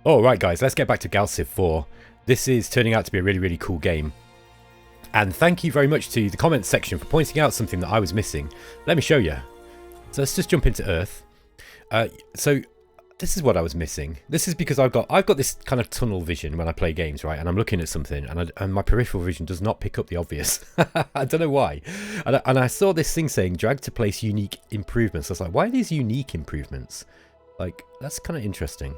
All right, guys, let's get back to GalCiv4. This is turning out to be a really, really cool game. And thank you very much to the comments section for pointing out something that I was missing. Let me show you. So let's just jump into Earth. So this is what I was missing. This is because I've got this kind of tunnel vision when I play games, right? And I'm looking at something, and my peripheral vision does not pick up the obvious. I don't know why. And I saw this thing saying drag to place unique improvements. I was like, why are these unique improvements? Like, that's kind of interesting.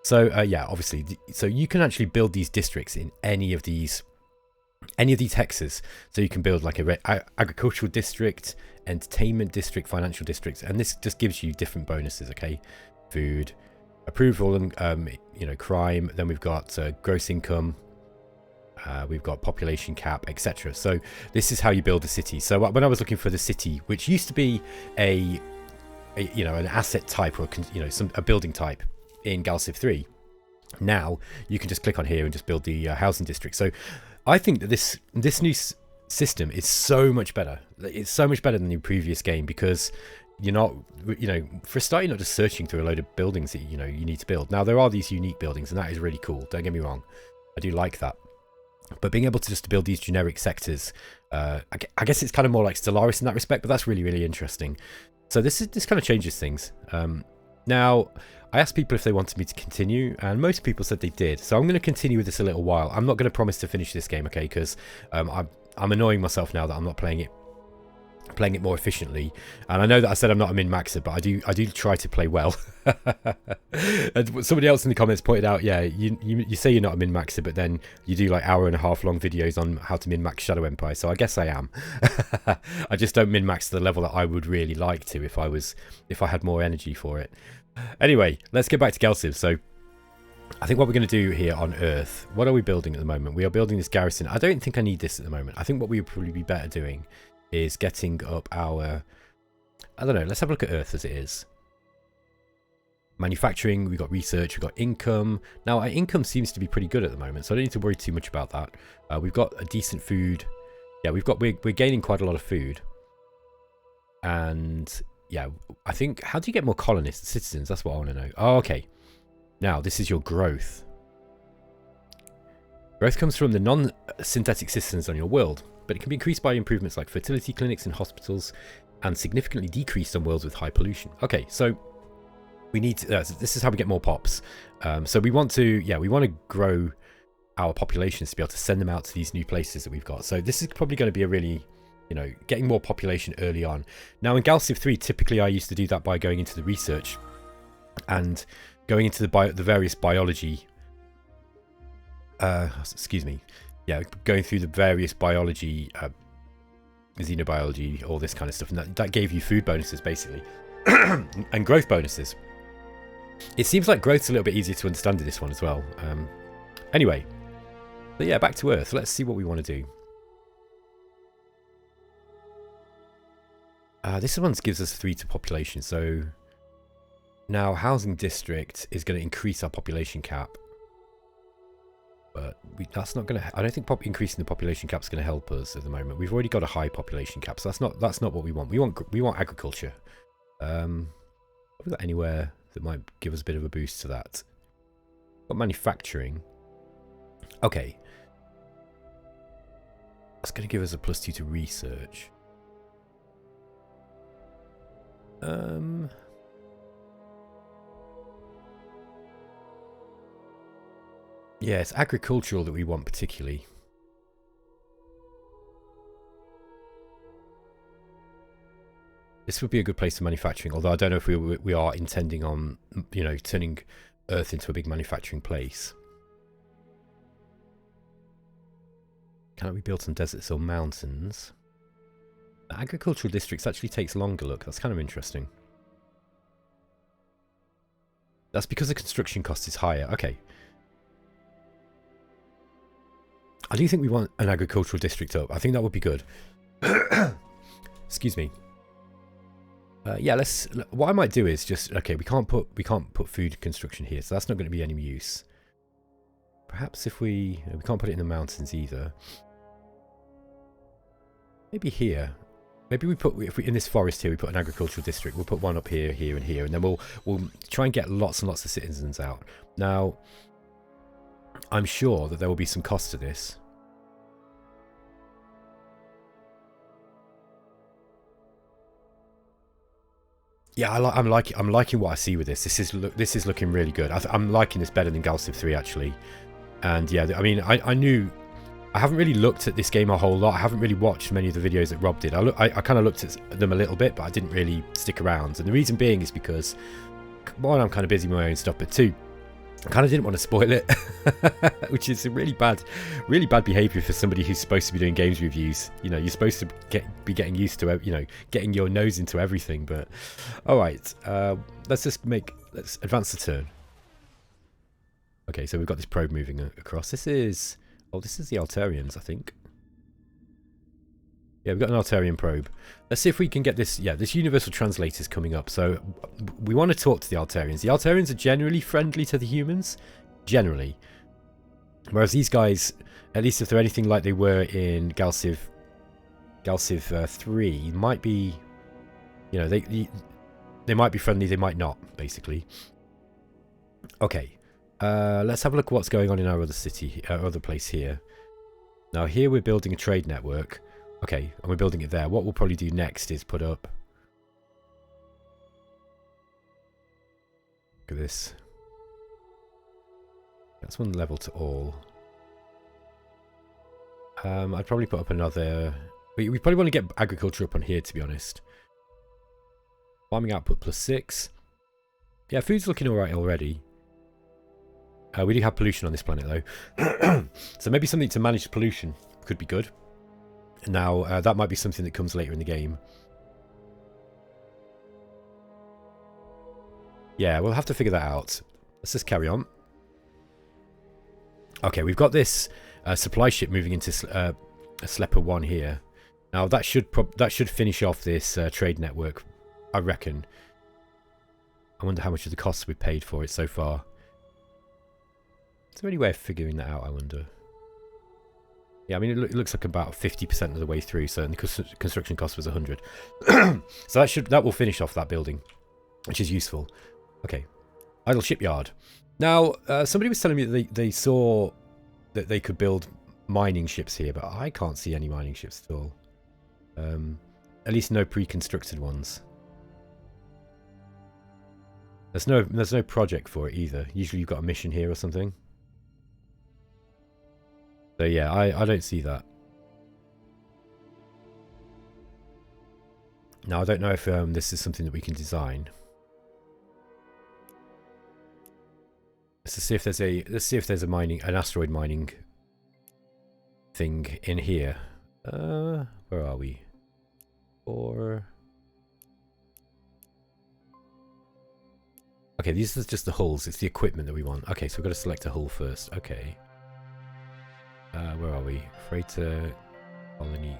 So yeah, obviously, so you can actually build these districts in any of these hexes. So you can build like a agricultural district, entertainment district, financial districts, and this just gives you different bonuses. Okay, food, approval, and crime. Then we've got gross income. We've got population cap, etc. So this is how you build a city. So when I was looking for the city, which used to be an asset type or a building type in GalCiv3, now you can just click on here and just build the housing district. So I think that this new system is so much better. It's so much better than the previous game because you're not, for a start, you're not just searching through a load of buildings that you need to build. Now there are these unique buildings, and that is really cool. Don't get me wrong, I do like that. But being able to just build these generic sectors, I guess it's kind of more like Stellaris in that respect. But that's really, really interesting. So this kind of changes things. Now, I asked people if they wanted me to continue, and most people said they did. So I'm going to continue with this a little while. I'm not going to promise to finish this game, okay? Because I'm annoying myself now that I'm not playing it more efficiently. And I know that I said I'm not a min-maxer, but I do try to play well. And somebody else in the comments pointed out, yeah, you say you're not a min-maxer, but then you do like hour-and-a-half long videos on how to min-max Shadow Empire. So I guess I am. I just don't min-max to the level that I would really like to if I had more energy for it. Anyway, let's get back to GalCiv. So I think what we're going to do here on Earth, what are we building at the moment? We are building this garrison. I don't think I need this at the moment. I think what we would probably be better doing is getting up our, I don't know, let's have a look at Earth as it is. Manufacturing, we've got research, we've got income. Now our income seems to be pretty good at the moment, so I don't need to worry too much about that. We've got a decent food. Yeah, we're gaining quite a lot of food. And yeah, I think, how do you get more colonists, citizens? That's what I want to know. Oh, okay. Now, this is your growth. Growth comes from the non-synthetic citizens on your world, but it can be increased by improvements like fertility clinics and hospitals, and significantly decreased on worlds with high pollution. Okay, so we need to, this is how we get more pops. So we want to grow our populations to be able to send them out to these new places that we've got. So this is probably going to be a really, getting more population early on. Now in GalCiv3, typically I used to do that by going into the research and going into the various biology, going through the various biology, xenobiology, all this kind of stuff, and that gave you food bonuses basically, and growth bonuses. It seems like growth's a little bit easier to understand in this one as well. Anyway, but yeah, back to Earth. Let's see what we want to do. This one gives us 3 to population, so now housing district is going to increase our population cap, but that's not going to. I don't think increasing the population cap is going to help us at the moment. We've already got a high population cap, so that's not what we want. We want agriculture. Have we got anywhere that might give us a bit of a boost to that? Got manufacturing. Okay, that's going to give us a +2 to research. Yeah, it's agricultural that we want particularly. This would be a good place for manufacturing, although I don't know if we are intending on, turning Earth into a big manufacturing place. Cannot be built on deserts or mountains. The agricultural districts actually takes longer. Look, that's kind of interesting. That's because the construction cost is higher. Okay. I do think we want an agricultural district up. I think that would be good. Excuse me. Yeah, what I might do is just, okay, we can't put food construction here, so that's not going to be any use. Perhaps if we can't put it in the mountains either. Maybe here. maybe we put, if we in this forest here, we put an agricultural district. We'll put one up here, here, and here, and then we'll try and get lots and lots of citizens out. Now, I'm sure that there will be some cost to this. Yeah, I'm liking what I see with this. This is looking really good. I'm liking this better than GalCiv4 actually. And yeah, I mean, I haven't really looked at this game a whole lot. I haven't really watched many of the videos that Rob did. I kind of looked at them a little bit, but I didn't really stick around. And the reason being is because, one, I'm kind of busy with my own stuff, but two, I kind of didn't want to spoil it, which is really bad behaviour for somebody who's supposed to be doing games reviews. You know, you're supposed to be getting used to, you know, getting your nose into everything. But all right, let's advance the turn. Okay, so we've got this probe moving across. This is the Altarians, I think. Yeah, we've got an Altarian probe. Let's see if we can get this. Yeah, this universal translator is coming up. So we want to talk to the Altarians. The Altarians are generally friendly to the humans, generally. Whereas these guys, at least if they're anything like they were in GalCiv3, might be, you know, they might be friendly, they might not, basically. Okay, let's have a look at what's going on in our other city, other place here. Now here we're building a trade network. Okay, and we're building it there. What we'll probably do next is put up... Look at this. That's one level to all. I'd probably put up another... We probably want to get agriculture up on here, to be honest. Farming output +6. Yeah, food's looking alright already. We do have pollution on this planet, though. So maybe something to manage pollution could be good. Now, that might be something that comes later in the game. Yeah, we'll have to figure that out. Let's just carry on. Okay, we've got this supply ship moving into Slepper 1 here. Now, that should finish off this trade network, I reckon. I wonder how much of the costs we've paid for it so far. Is there any way of figuring that out, I wonder? Yeah, I mean, it looks like about 50% of the way through, so the construction cost was 100. So that will finish off that building, which is useful. Okay, idle shipyard. Now, somebody was telling me that they saw that they could build mining ships here, but I can't see any mining ships at all. At least no pre-constructed ones. There's no project for it either. Usually you've got a mission here or something. So yeah, I don't see that. Now I don't know if this is something that we can design. Let's see if there's an asteroid mining thing in here. Where are we? Okay, these are just the hulls. It's the equipment that we want. Okay, so we've got to select a hull first. Okay. Where are we? Freighter, colony.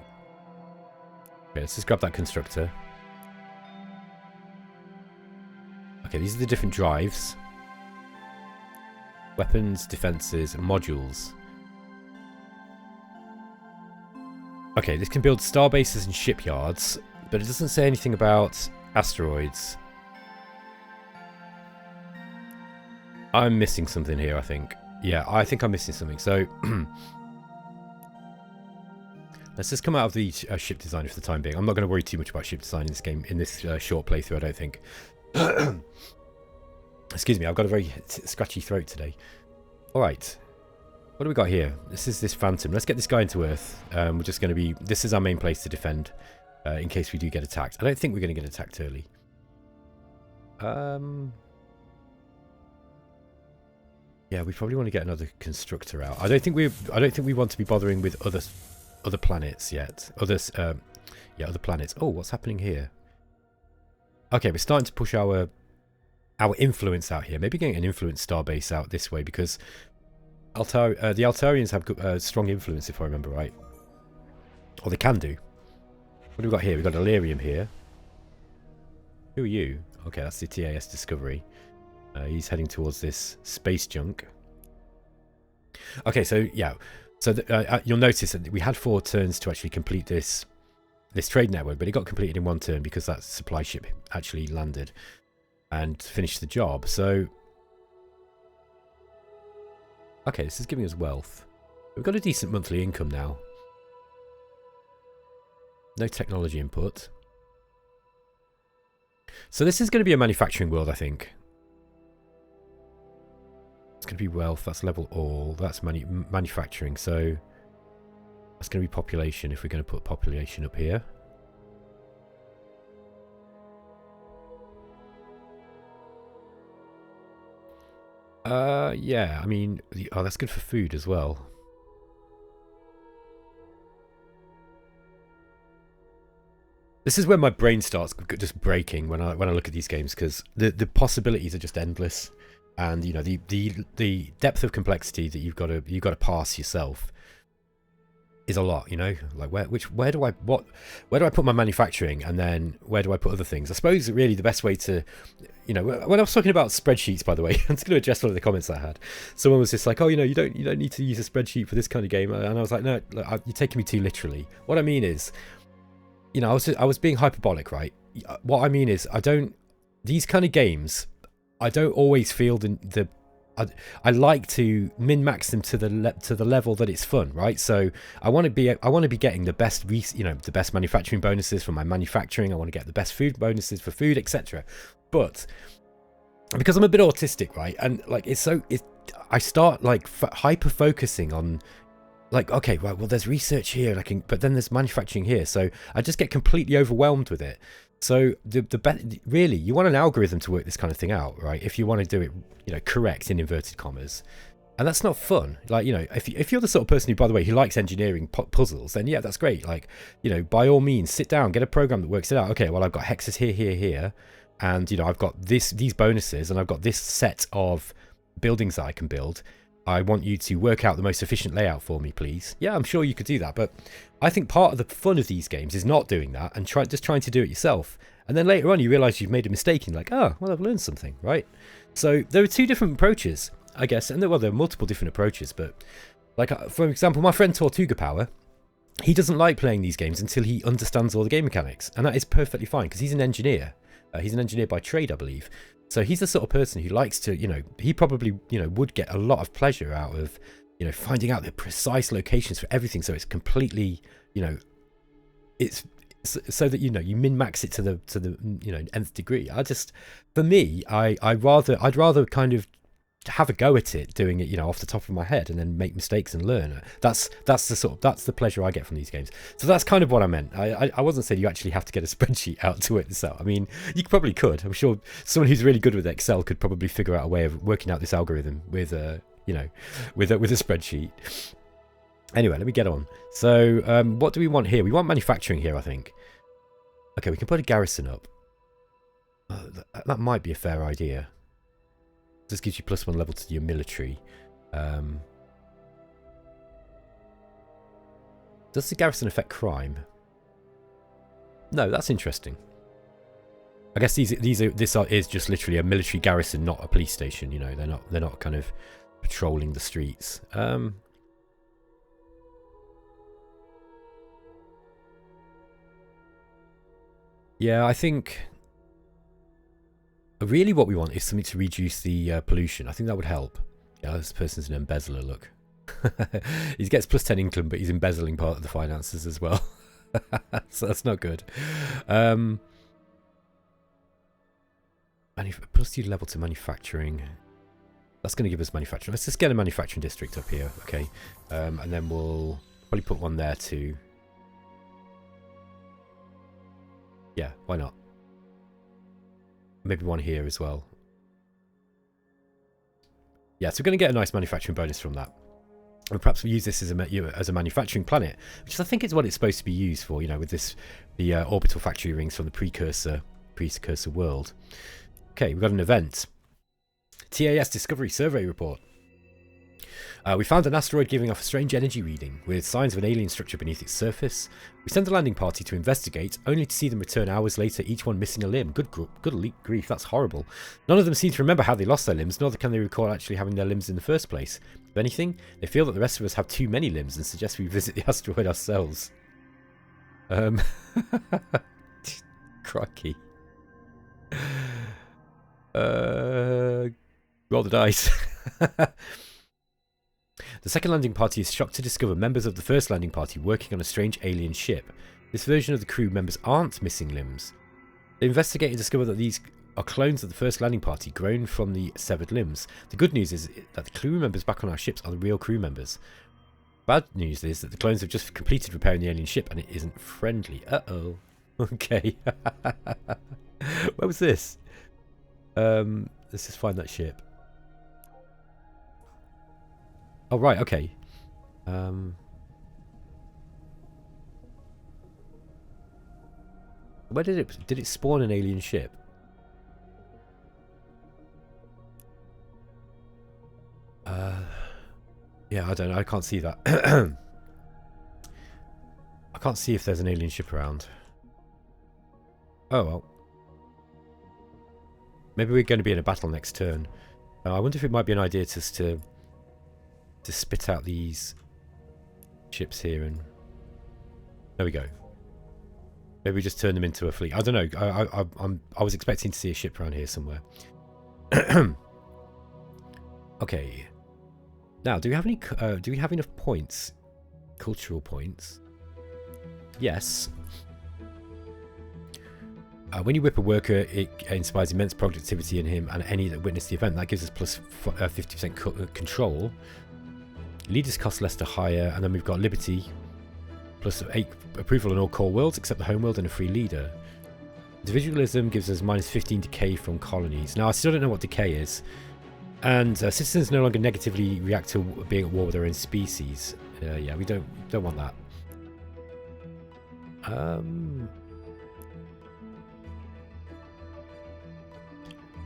Okay, let's just grab that constructor. Okay, these are the different drives. Weapons, defenses, and modules. Okay, this can build star bases and shipyards, but it doesn't say anything about asteroids. I'm missing something here, I think. Yeah, I think I'm missing something. So, let's just come out of the ship design for the time being. I'm not going to worry too much about ship design in this game, in this short playthrough, I don't think. Excuse me, I've got a very scratchy throat today. Alright. What do we got here? This is this Phantom. Let's get this guy into Earth. We're just going to be... This is our main place to defend, in case we do get attacked. I don't think we're going to get attacked early. Yeah, we probably want to get another constructor out. I don't think we want to be bothering with other planets yet. Yeah, other planets. Oh, what's happening here? Okay, we're starting to push our influence out here. Maybe getting an influence starbase out this way, because the Altarians have strong influence, if I remember right. Or they can do. What do we got here? We've got Illyrium here. Who are you? Okay, that's the TAS Discovery. He's heading towards this space junk. Okay, so yeah. So you'll notice that we had 4 turns to actually complete this this trade network, but it got completed in one turn because that supply ship actually landed and finished the job. So, okay, this is giving us wealth. We've got a decent monthly income now. No technology input. So this is going to be a manufacturing world, I think. It's going to be wealth. That's level all. That's manufacturing. So that's going to be population if we're going to put population up here. Yeah, I mean, oh, that's good for food as well. This is where my brain starts just breaking when I look at these games, because the possibilities are just endless, and you know the depth of complexity that you've got to pass yourself is a lot. You know, like where do I put my manufacturing, and then where do I put other things? I suppose really the best way to, you know, when I was talking about spreadsheets, by the way, I'm just going to address one of the comments I had. Someone was just like, oh, you know, you don't need to use a spreadsheet for this kind of game, and I was like, no, look, you're taking me too literally. What I mean is, you know, I was being hyperbolic, right? What I mean is, these kind of games, I don't always feel I like to min-max them to the level that it's fun, right? So I want to be getting the best, the best manufacturing bonuses for my manufacturing. I want to get the best food bonuses for food, etc. But because I'm a bit autistic, right? And like I start like hyper focusing on, like, okay, well, there's research here, but then there's manufacturing here, so I just get completely overwhelmed with it. So really, you want an algorithm to work this kind of thing out, right? If you want to do it, you know, correct in inverted commas, and that's not fun. Like, you know, if you're the sort of person who, by the way, who likes engineering puzzles, then yeah, that's great. Like, you know, by all means, sit down, get a program that works it out. Okay, well, I've got hexes here, and you know, I've got these bonuses, and I've got this set of buildings that I can build. I want you to work out the most efficient layout for me, please. Yeah, I'm sure you could do that, but I think part of the fun of these games is not doing that and just trying to do it yourself. And then later on you realise you've made a mistake and like, oh, well, I've learned something, right? So there are two different approaches, I guess, and there are multiple different approaches, but like, for example, my friend Tortuga Power, he doesn't like playing these games until he understands all the game mechanics, and that is perfectly fine because he's an engineer. He's an engineer by trade, I believe. So he's the sort of person who likes to, you know, he probably, you know, would get a lot of pleasure out of, you know, finding out the precise locations for everything. So it's completely, you know, it's so that, you know, you min-max it to the you know, nth degree. For me, I'd rather kind of have a go at it, doing it, you know, off the top of my head, and then make mistakes and learn. That's the pleasure I get from these games. So that's kind of what I meant. I wasn't saying you actually have to get a spreadsheet out to work this out. I mean, you probably could. I'm sure someone who's really good with Excel could probably figure out a way of working out this algorithm with you know, with a spreadsheet. Anyway, let me get on. So what do we want here? We want manufacturing here, I think. Okay, we can put a garrison up. That might be a fair idea. This gives you +1 level to your military. Does the garrison affect crime? No, that's interesting. I guess this is just literally a military garrison, not a police station. You know, they're not kind of patrolling the streets. Yeah, I think really what we want is something to reduce the pollution. I think that would help. Yeah, this person's an embezzler, look. He gets +10 income, but he's embezzling part of the finances as well. So that's not good. +2 level to manufacturing. That's going to give us manufacturing. Let's just get a manufacturing district up here, okay? And then we'll probably put one there too. Yeah, why not? Maybe one here as well. Yeah, so we're going to get a nice manufacturing bonus from that. And perhaps we use this as a manufacturing planet, which I think is what it's supposed to be used for, you know, with the orbital factory rings from the precursor world. Okay, we've got an event. TAS Discovery Survey Report. We found an asteroid giving off a strange energy reading, with signs of an alien structure beneath its surface. We sent a landing party to investigate, only to see them return hours later, each one missing a limb. Good grief, that's horrible. None of them seem to remember how they lost their limbs, nor can they recall actually having their limbs in the first place. If anything, they feel that the rest of us have too many limbs and suggest we visit the asteroid ourselves. Crikey. Roll the dice. The second landing party is shocked to discover members of the first landing party working on a strange alien ship. This version of the crew members aren't missing limbs. They investigate and discover that these are clones of the first landing party grown from the severed limbs. The good news is that the crew members back on our ships are the real crew members. Bad news is that the clones have just completed repairing the alien ship and it isn't friendly. Uh-oh. Okay. Where was this? Let's just find that ship. Oh, right, okay. Where did it spawn an alien ship? Yeah, I don't know. I can't see that. I can't see if there's an alien ship around. Oh, well. Maybe we're going to be in a battle next turn. I wonder if it might be an idea just to spit out these ships here and... There we go. Maybe we just turn them into a fleet. I don't know. I was expecting to see a ship around here somewhere. Okay. Now, do we have any? Do we have enough points? Cultural points. Yes. When you whip a worker, it inspires immense productivity in him and any that witness the event. That gives us plus 50% control. Leaders cost less to hire, and then we've got liberty. Plus 8 approval on all core worlds except the home world and a free leader. Individualism gives us minus 15 decay from colonies. Now I still don't know what decay is. And citizens no longer negatively react to being at war with their own species. Yeah, we don't want that.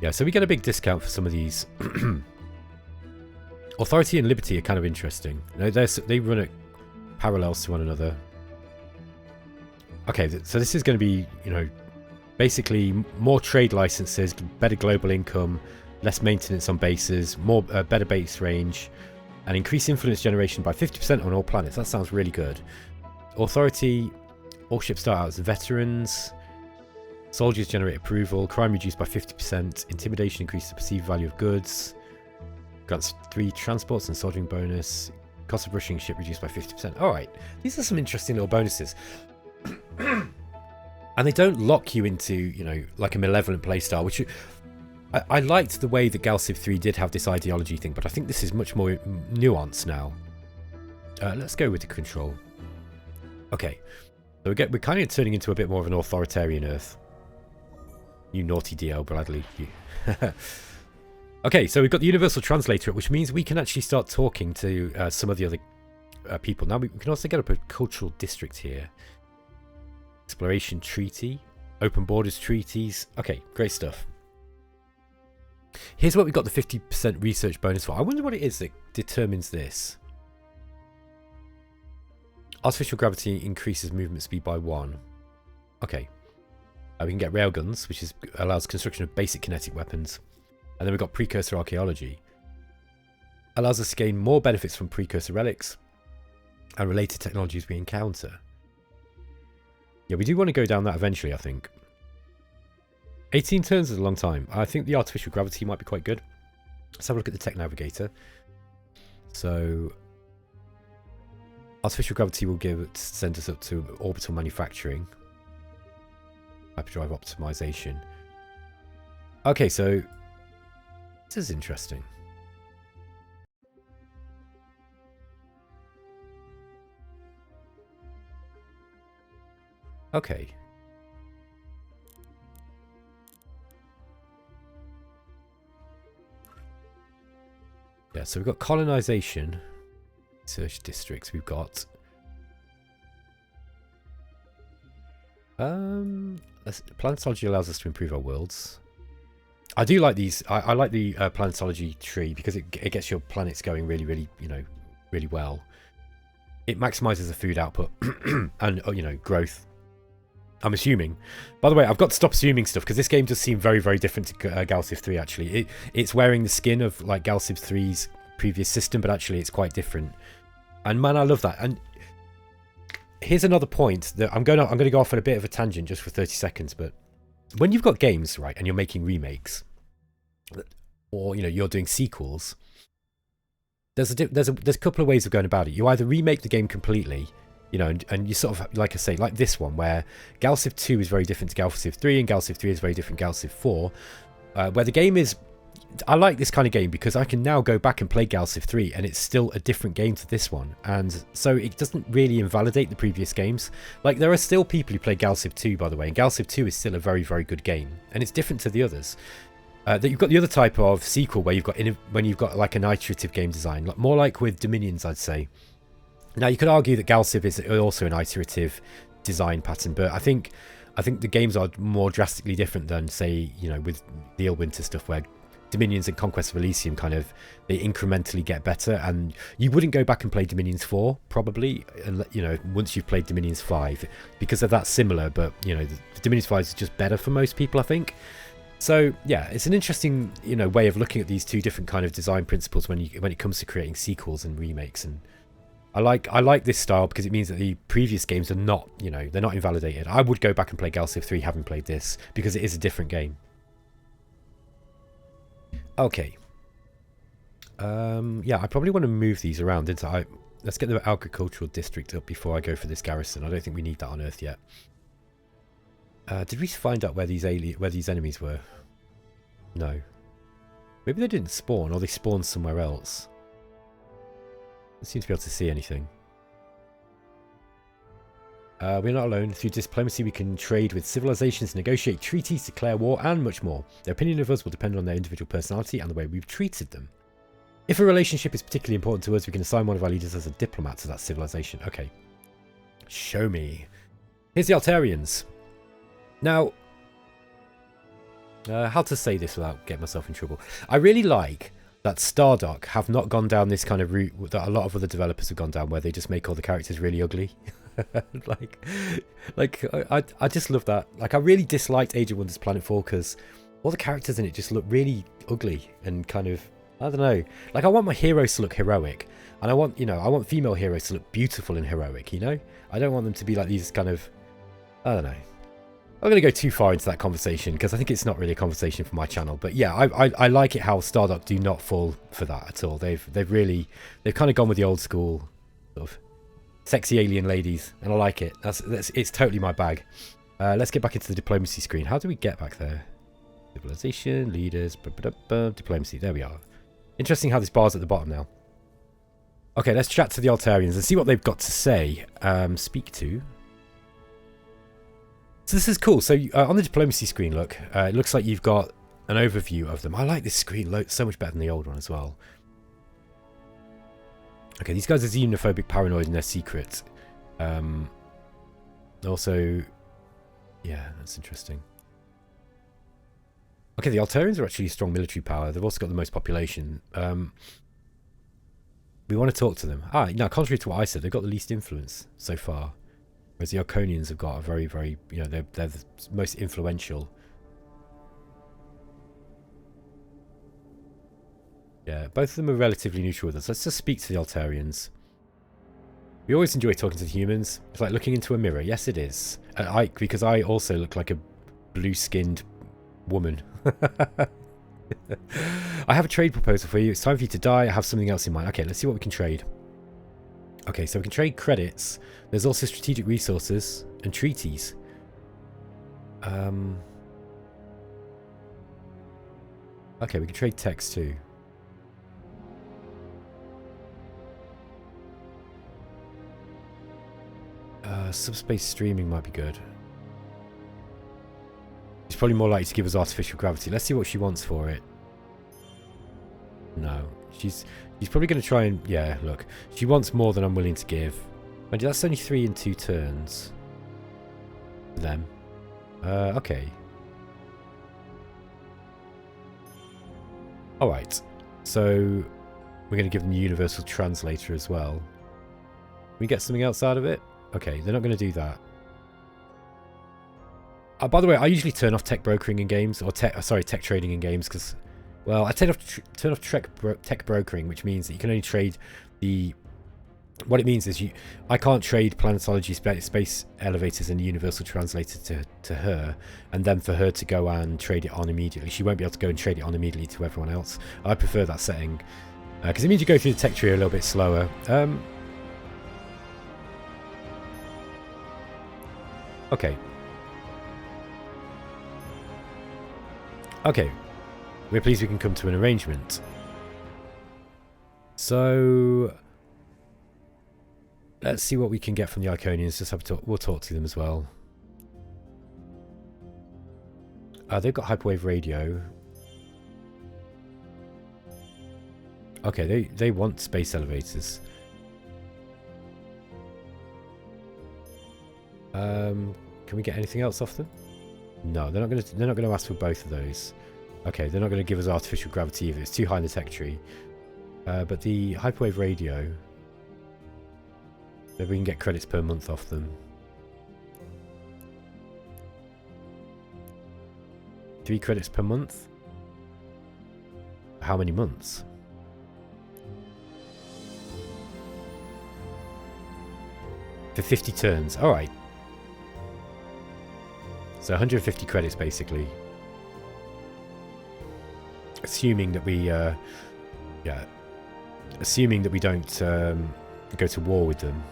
Yeah, so we get a big discount for some of these. Authority and liberty are kind of interesting. They run at parallels to one another. Okay, so this is going to be, you know, basically more trade licenses, better global income, less maintenance on bases, more better base range, and increase influence generation by 50% on all planets. That sounds really good. Authority, all ships start out as veterans. Soldiers generate approval. Crime reduced by 50%. Intimidation increases the perceived value of goods. Grants 3 transports and soldering bonus. Cost of rushing ship reduced by 50%. Alright, these are some interesting little bonuses. And they don't lock you into, you know, like a malevolent playstyle, which I liked the way that GalCiv4 did have this ideology thing, but I think this is much more nuanced now. Let's go with the control. Okay, so we're kind of turning into a bit more of an authoritarian Earth. You naughty DL Bradley. You. Okay, so we've got the Universal Translator, which means we can actually start talking to some of the other people. Now we can also get up a cultural district here. Exploration Treaty. Open Borders Treaties. Okay, great stuff. Here's what we've got the 50% research bonus for. I wonder what it is that determines this. Artificial gravity increases movement speed by 1. Okay. We can get railguns, which allows construction of basic kinetic weapons. And then we've got precursor archaeology. Allows us to gain more benefits from precursor relics and related technologies we encounter. Yeah, we do want to go down that eventually, I think. 18 turns is a long time. I think the artificial gravity might be quite good. Let's have a look at the tech navigator. So, artificial gravity will send us up to orbital manufacturing. Hyperdrive optimization. Okay, so this is interesting. Okay. Yeah, so we've got colonization, research districts. We've got planetology allows us to improve our worlds. I do like these. I like the planetology tree because it gets your planets going really, really, you know, really well. It maximizes the food output and you know, growth. I'm assuming. By the way, I've got to stop assuming stuff because this game does seem very, very different to GalCiv4 actually. It's wearing the skin of like GalCiv3's previous system, but actually it's quite different. And man, I love that. And here's another point that I'm going to go off on a bit of a tangent just for 30 seconds. But when you've got games, right, and you're making remakes, or you're doing sequels, there's a couple of ways of going about it. You either remake the game completely, and you sort of, like I say, like this one, where GalCiv2 is very different to GalCiv3, and GalCiv3 is very different to GalCiv4, where the game is... I like this kind of game because I can now go back and play GalCiv3 and it's still a different game to this one, and so it doesn't really invalidate the previous games. Like, there are still people who play GalCiv2, by the way, and GalCiv2 is still a very, very good game, and it's different to the others. That you've got the other type of sequel where you've got like an iterative game design, more like with Dominions, I'd say. Now, you could argue that GalCiv is also an iterative design pattern, but I think the games are more drastically different than, say, with the Winter stuff, where Dominions and Conquest of Elysium they incrementally get better, and you wouldn't go back and play Dominions 4 probably, once you've played Dominions 5, because they're that similar. But the Dominions 5 is just better for most people, I think. So yeah, it's an interesting way of looking at these two different kind of design principles when it comes to creating sequels and remakes. And I like this style because it means that the previous games are not they're not invalidated. I would go back and play GalCiv3 having played this because it is a different game. Okay. Yeah, I probably want to move these around, didn't I? Let's get the agricultural district up before I go for this garrison. I don't think we need that on Earth yet. Did we find out where these enemies were? No. Maybe they didn't spawn, or they spawned somewhere else. Don't seem to be able to see anything. We're not alone. Through diplomacy, we can trade with civilizations, negotiate treaties, declare war, and much more. Their opinion of us will depend on their individual personality and the way we've treated them. If a relationship is particularly important to us, we can assign one of our leaders as a diplomat to that civilization. Okay. Show me. Here's the Altarians. Now, how to say this without getting myself in trouble? I really like that Stardock have not gone down this kind of route that a lot of other developers have gone down, where they just make all the characters really ugly. I just love that. Like, I really disliked Age of Wonders Planet 4 because all the characters in it just look really ugly and kind of, I don't know. Like, I want my heroes to look heroic, and I want female heroes to look beautiful and heroic, I don't want them to be like these kind of, I don't know. I'm going to go too far into that conversation because I think it's not really a conversation for my channel. But yeah, I like it how Stardock do not fall for that at all. They've kind of gone with the old school sort of sexy alien ladies, and I like it. It's totally my bag. Let's get back into the diplomacy screen. How do we get back there? Civilization, leaders, diplomacy. There we are. Interesting how this bar's at the bottom now. Okay, let's chat to the Altarians and see what they've got to say. Speak to. So this is cool. So on the diplomacy screen, look, it looks like you've got an overview of them. I like this screen so much better than the old one as well. Okay, these guys are xenophobic, paranoid, and they're secret. Also, yeah, that's interesting. Okay, the Altarians are actually a strong military power. They've also got the most population. We want to talk to them. Now, contrary to what I said, they've got the least influence so far. Whereas the Arconians have got a very, very, they're the most influential. Yeah, both of them are relatively neutral with us. Let's just speak to the Altarians. We always enjoy talking to the humans. It's like looking into a mirror. Yes, it is. Because I also look like a blue-skinned woman. I have a trade proposal for you. It's time for you to die. I have something else in mind. Okay, let's see what we can trade. Okay, so we can trade credits. There's also strategic resources and treaties. Okay, we can trade text too. Subspace streaming might be good. She's probably more likely to give us artificial gravity. Let's see what she wants for it. No. She's probably going to try and... Yeah, look. She wants more than I'm willing to give. Mind you, that's only 3 in 2 turns. For them. Okay. Alright. So, we're going to give them the universal translator as well. Can we get something else out of it? Okay, they're not going to do that. By the way, I usually turn off tech brokering in games, or tech trading in games, because, well, I turn off tech brokering, which means that you can only trade the What it means is I can't trade planetology space elevators and universal translator to her, and then for her to go and trade it on immediately. She won't be able to go and trade it on immediately to everyone else. I prefer that setting because it means you go through the tech tree a little bit slower. Okay. Okay. We're pleased we can come to an arrangement. So let's see what we can get from the Iconians. Just have to we'll talk to them as well. They've got hyperwave radio. Okay, they want space elevators. Can we get anything else off them? No, they're not gonna ask for both of those. Okay, they're not gonna give us artificial gravity either. It's too high in the tech tree. But the hyperwave radio, maybe we can get credits per month off them. 3 credits per month? How many months? For 50 turns. Alright. So 150 credits basically. Assuming that we assuming that we don't go to war with them.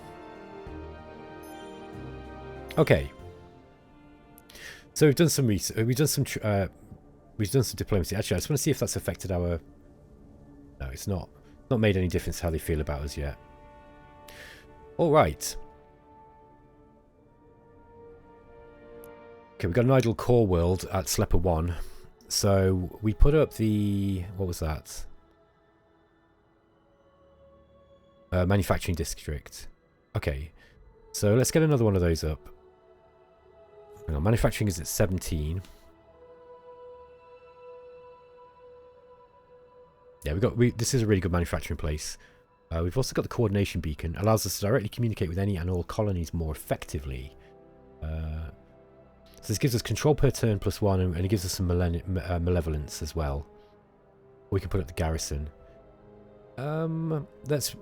Okay. So we've done some research. We've done some diplomacy. Actually, I just want to see if that's affected our. No, it's not. Not made any difference how they feel about us yet. All right. Okay, we've got an idle core world at Slepper 1. So we put up the what was that? Manufacturing district. Okay, so let's get another one of those up. Hang on, manufacturing is at 17. Yeah, this is a really good manufacturing place. We've also got the coordination beacon. Allows us to directly communicate with any and all colonies more effectively. So this gives us control per turn +1, and it gives us some malevolence as well. We can put up the garrison. Let's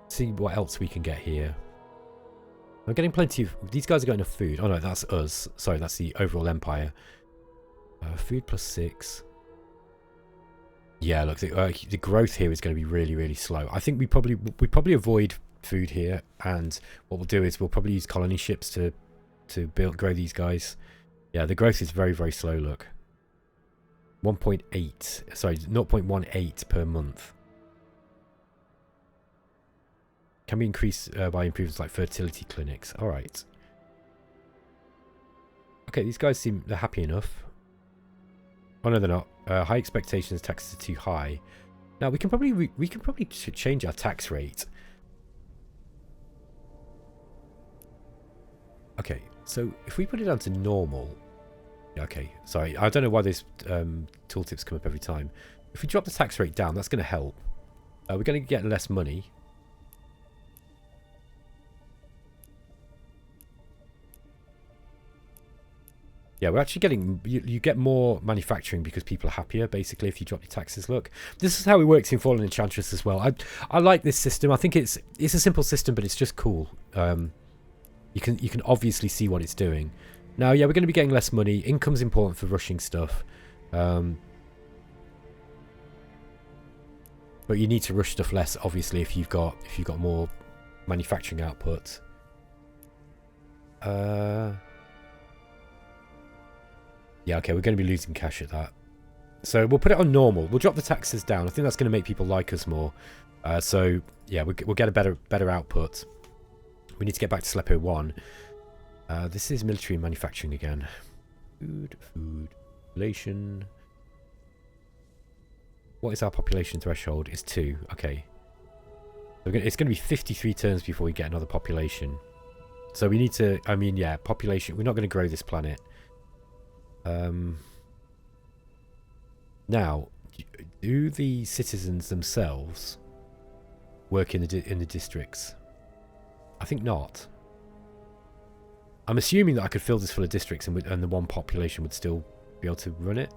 see what else we can get here. I'm getting plenty of... These guys are getting enough food. Oh no, that's us. Sorry, that's the overall empire. Food +6. Yeah, look, the growth here is going to be really, really slow. I think we probably avoid food here, and what we'll do is we'll probably use colony ships to grow these guys. Yeah, the growth is very, very slow. Look, 1.8. Sorry, 0.18 per month. Can be increased by improvements like fertility clinics. All right. Okay, these guys seem they're happy enough. Oh no, they're not. High expectations, taxes are too high. Now we can probably change our tax rate. Okay, so if we put it down to normal. Okay, sorry, I don't know why this tooltips come up every time. If we drop the tax rate down, that's going to help. We're going to get less money. Yeah, we're actually getting... You get more manufacturing because people are happier, basically, if you drop your taxes. Look, this is how it works in Fallen Enchantress as well. I like this system. I think it's a simple system, but it's just cool. You can obviously see what it's doing. Now, yeah, we're going to be getting less money. Income's important for rushing stuff. But you need to rush stuff less, obviously, if you've got more manufacturing output. Yeah, okay, we're going to be losing cash at that. So we'll put it on normal. We'll drop the taxes down. I think that's going to make people like us more. So, yeah, we'll get a better output. We need to get back to Sleppo 1. This is military and manufacturing again. Food, population. What is our population threshold? It's 2. Okay. It's going to be 53 turns before we get another population. So we need to... I mean, yeah, population... We're not going to grow this planet. Now, do the citizens themselves work in the districts? I think not. I'm assuming that I could fill this full of districts and the one population would still be able to run it.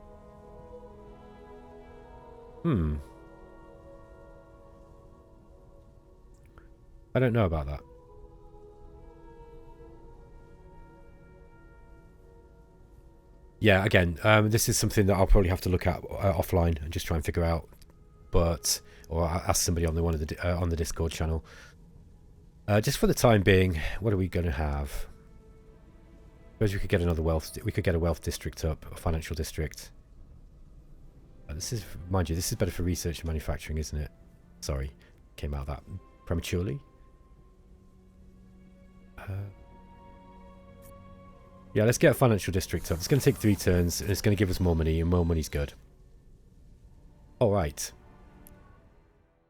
I don't know about that. Yeah, again, this is something that I'll probably have to look at offline and just try and figure out, or ask somebody on on the Discord channel. Just for the time being, what are we going to have? I suppose we could get another wealth. We could get a wealth district up, a financial district. This is, mind you, this is better for research and manufacturing, isn't it? Sorry, came out that prematurely. Yeah, let's get a financial district up. It's going to take 3 turns, and it's going to give us more money, and more money's good. Alright.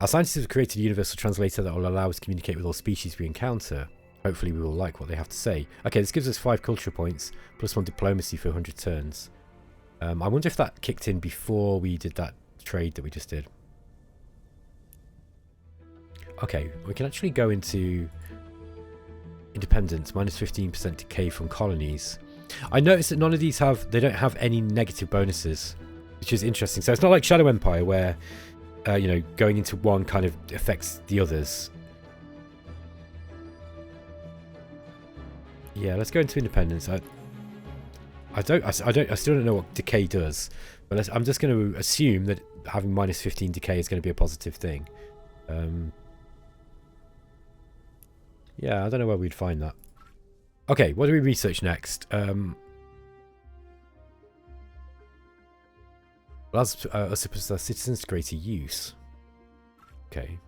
Our scientists have created a universal translator that will allow us to communicate with all species we encounter. Hopefully we will like what they have to say. Okay, this gives us 5 culture points, plus 1 diplomacy for 100 turns. I wonder if that kicked in before we did that trade that we just did. Okay, we can actually go into independence, minus 15% decay from colonies. I noticed that none of these they don't have any negative bonuses, which is interesting. So it's not like Shadow Empire where, you know, going into one kind of affects the others. Yeah, let's go into independence. I still don't know what decay does, but I'm just going to assume that having minus 15 decay is going to be a positive thing. Yeah, I don't know where we'd find that. Okay, what do we research next? Well, as our citizens to greater use. Okay.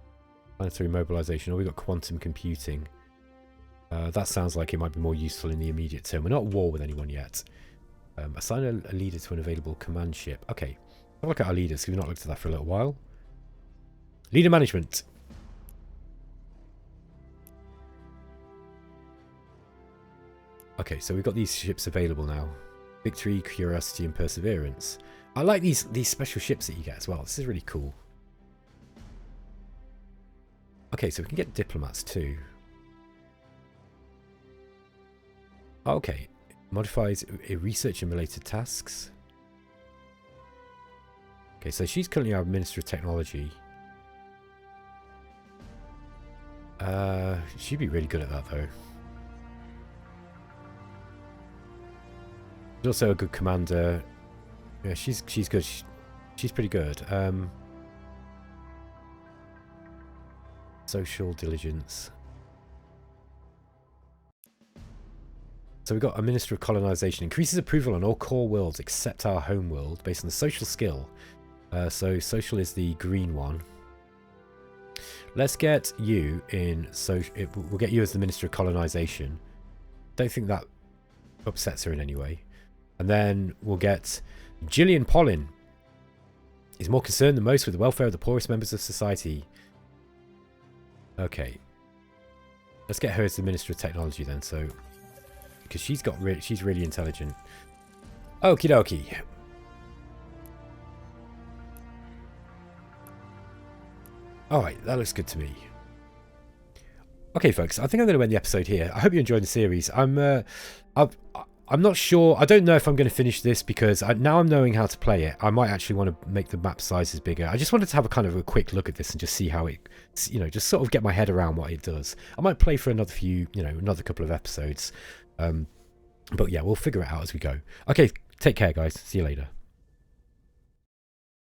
Planetary mobilization. Oh, we've got quantum computing. That sounds like it might be more useful in the immediate term. We're not at war with anyone yet. Assign a leader to an available command ship. Okay. Have a look at our leaders, because we've not looked at that for a little while. Leader management. Okay, so we've got these ships available now. Victory, Curiosity, and Perseverance. I like these special ships that you get as well. This is really cool. Okay, so we can get diplomats too. Okay, modifies research and related tasks. Okay, so she's currently our Minister of Technology. She'd be really good at that though. She's also a good commander. Yeah, she's good. She's pretty good. Social diligence. So we've got a Minister of Colonization. Increases approval on all core worlds except our home world based on the social skill. So social is the green one. Let's get you in. We'll get you as the Minister of Colonization. Don't think that upsets her in any way. And then we'll get Gillian Pollin. Is more concerned than most with the welfare of the poorest members of society. Okay. Let's get her as the Minister of Technology then. So, because she's really intelligent. Okie dokie. Alright, that looks good to me. Okay, folks, I think I'm going to end the episode here. I hope you enjoyed the series. I'm not sure. I don't know if I'm going to finish this because now I'm knowing how to play it. I might actually want to make the map sizes bigger. I just wanted to have a kind of a quick look at this and just see how it, you know, just sort of get my head around what it does. I might play for another few, you know, another couple of episodes. But yeah, we'll figure it out as we go. Okay, take care, guys. See you later.